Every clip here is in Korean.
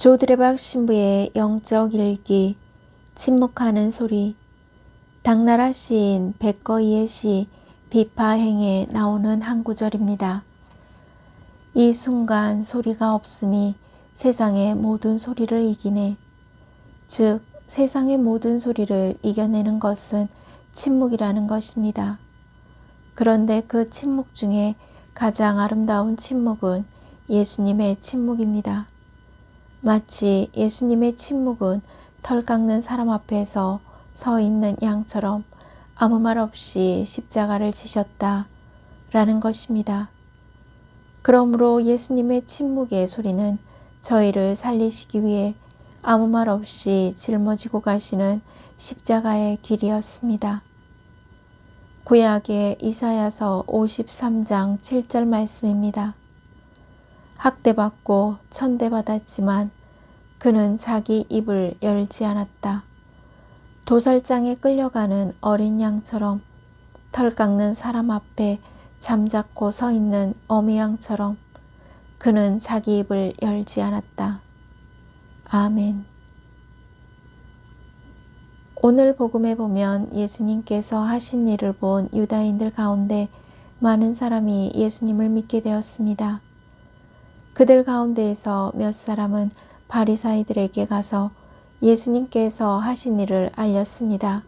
조드레박 신부의 영적 일기, 침묵하는 소리. 당나라 시인 백거이의 시 비파행에 나오는 한 구절입니다. 이 순간 소리가 없음이 세상의 모든 소리를 이기네. 즉 세상의 모든 소리를 이겨내는 것은 침묵이라는 것입니다. 그런데 그 침묵 중에 가장 아름다운 침묵은 예수님의 침묵입니다. 마치 예수님의 침묵은 털 깎는 사람 앞에서 서 있는 양처럼 아무 말 없이 십자가를 지셨다 라는 것입니다. 그러므로 예수님의 침묵의 소리는 저희를 살리시기 위해 아무 말 없이 짊어지고 가시는 십자가의 길이었습니다. 구약의 이사야서 53장 7절 말씀입니다. 학대받고 천대받았지만 그는 자기 입을 열지 않았다. 도살장에 끌려가는 어린 양처럼 털 깎는 사람 앞에 잠자코 서 있는 어미 양처럼 그는 자기 입을 열지 않았다. 아멘. 오늘 복음에 보면 예수님께서 하신 일을 본 유다인들 가운데 많은 사람이 예수님을 믿게 되었습니다. 그들 가운데에서 몇 사람은 바리사이들에게 가서 예수님께서 하신 일을 알렸습니다.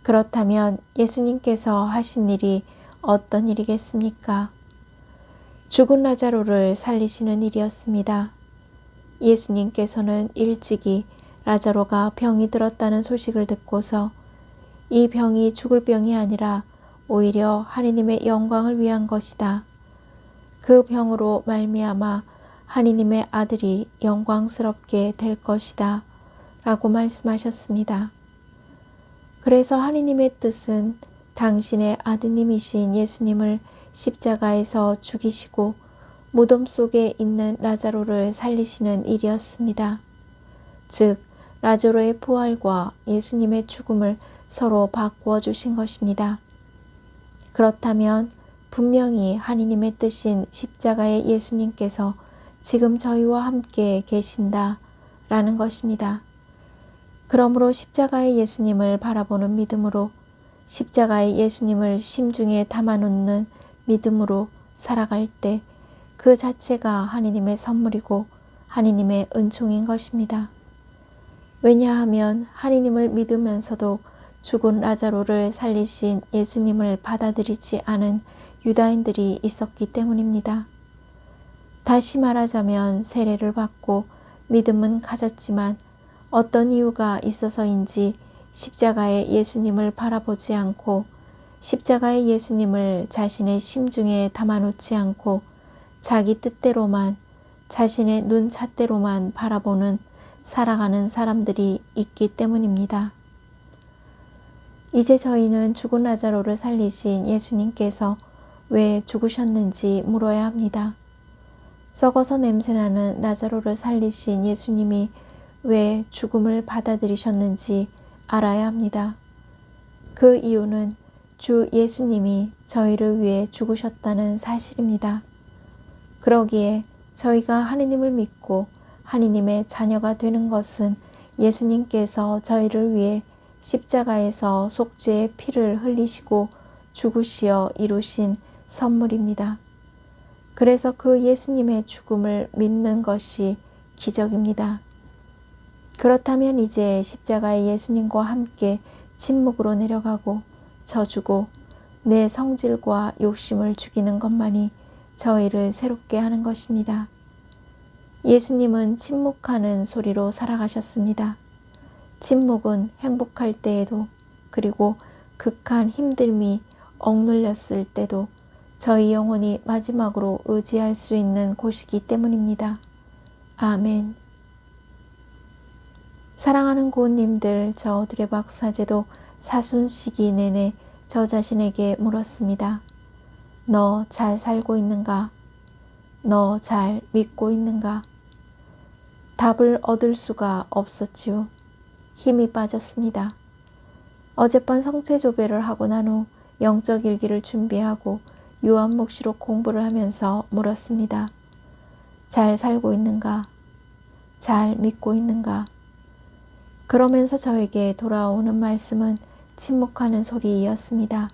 그렇다면 예수님께서 하신 일이 어떤 일이겠습니까? 죽은 라자로를 살리시는 일이었습니다. 예수님께서는 일찍이 라자로가 병이 들었다는 소식을 듣고서 이 병이 죽을 병이 아니라 오히려 하느님의 영광을 위한 것이다. 그 병으로 말미암아 하느님의 아들이 영광스럽게 될 것이다 라고 말씀하셨습니다. 그래서 하느님의 뜻은 당신의 아드님이신 예수님을 십자가에서 죽이시고 무덤 속에 있는 라자로를 살리시는 일이었습니다. 즉 라자로의 부활과 예수님의 죽음을 서로 바꾸어 주신 것입니다. 그렇다면 분명히 하느님의 뜻인 십자가의 예수님께서 지금 저희와 함께 계신다 라는 것입니다. 그러므로 십자가의 예수님을 바라보는 믿음으로 십자가의 예수님을 심중에 담아놓는 믿음으로 살아갈 때 그 자체가 하느님의 선물이고 하느님의 은총인 것입니다. 왜냐하면 하느님을 믿으면서도 죽은 라자로를 살리신 예수님을 받아들이지 않은 유다인들이 있었기 때문입니다. 다시 말하자면 세례를 받고 믿음은 가졌지만 어떤 이유가 있어서인지 십자가의 예수님을 바라보지 않고 십자가의 예수님을 자신의 심중에 담아놓지 않고 자기 뜻대로만 자신의 눈잣대로만 바라보는 살아가는 사람들이 있기 때문입니다. 이제 저희는 죽은 라자로를 살리신 예수님께서 왜 죽으셨는지 물어야 합니다. 썩어서 냄새나는 라자로를 살리신 예수님이 왜 죽음을 받아들이셨는지 알아야 합니다. 그 이유는 주 예수님이 저희를 위해 죽으셨다는 사실입니다. 그러기에 저희가 하느님을 믿고 하느님의 자녀가 되는 것은 예수님께서 저희를 위해 십자가에서 속죄의 피를 흘리시고 죽으시어 이루신 선물입니다. 그래서 그 예수님의 죽음을 믿는 것이 기적입니다. 그렇다면 이제 십자가의 예수님과 함께 침묵으로 내려가고 져주고 내 성질과 욕심을 죽이는 것만이 저희를 새롭게 하는 것입니다. 예수님은 침묵하는 소리로 살아가셨습니다. 침묵은 행복할 때에도 그리고 극한 힘듦이 억눌렸을 때도 저희 영혼이 마지막으로 의지할 수 있는 곳이기 때문입니다. 아멘. 사랑하는 고운님들, 저 두레박 사제도 사순 시기 내내 저 자신에게 물었습니다. 너 잘 살고 있는가? 너 잘 믿고 있는가? 답을 얻을 수가 없었지요. 힘이 빠졌습니다. 어젯밤 성체조배를 하고 난 후 영적 일기를 준비하고 요한묵시록 공부를 하면서 물었습니다. 잘 살고 있는가? 잘 믿고 있는가? 그러면서 저에게 돌아오는 말씀은 침묵하는 소리였습니다.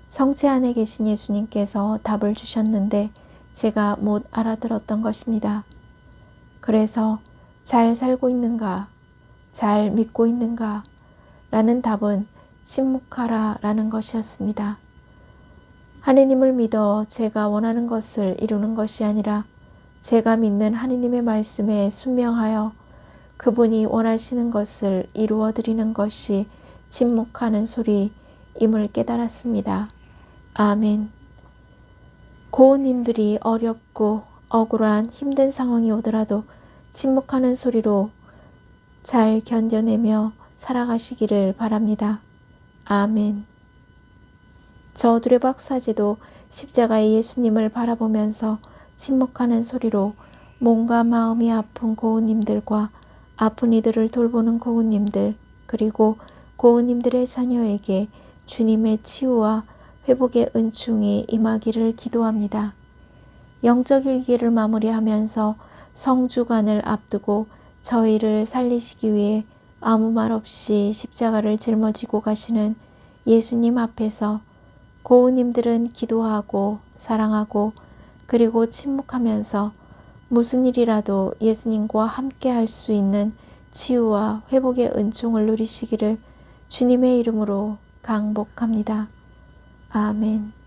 성체 안에 계신 예수님께서 답을 주셨는데 제가 못 알아들었던 것입니다. 그래서 잘 살고 있는가? 잘 믿고 있는가? 라는 답은 침묵하라 라는 것이었습니다. 하느님을 믿어 제가 원하는 것을 이루는 것이 아니라 제가 믿는 하느님의 말씀에 순명하여 그분이 원하시는 것을 이루어 드리는 것이 침묵하는 소리임을 깨달았습니다. 아멘. 고은님들이 어렵고 억울한 힘든 상황이 오더라도 침묵하는 소리로 잘 견뎌내며 살아가시기를 바랍니다. 아멘. 저 두레박사제도 십자가의 예수님을 바라보면서 침묵하는 소리로 몸과 마음이 아픈 고은님들과 아픈 이들을 돌보는 고은님들 그리고 고은님들의 자녀에게 주님의 치유와 회복의 은총이 임하기를 기도합니다. 영적 일기를 마무리하면서 성주간을 앞두고 저희를 살리시기 위해 아무 말 없이 십자가를 짊어지고 가시는 예수님 앞에서 고은님들은 기도하고 사랑하고 그리고 침묵하면서 무슨 일이라도 예수님과 함께 할 수 있는 치유와 회복의 은총을 누리시기를 주님의 이름으로 강복합니다. 아멘.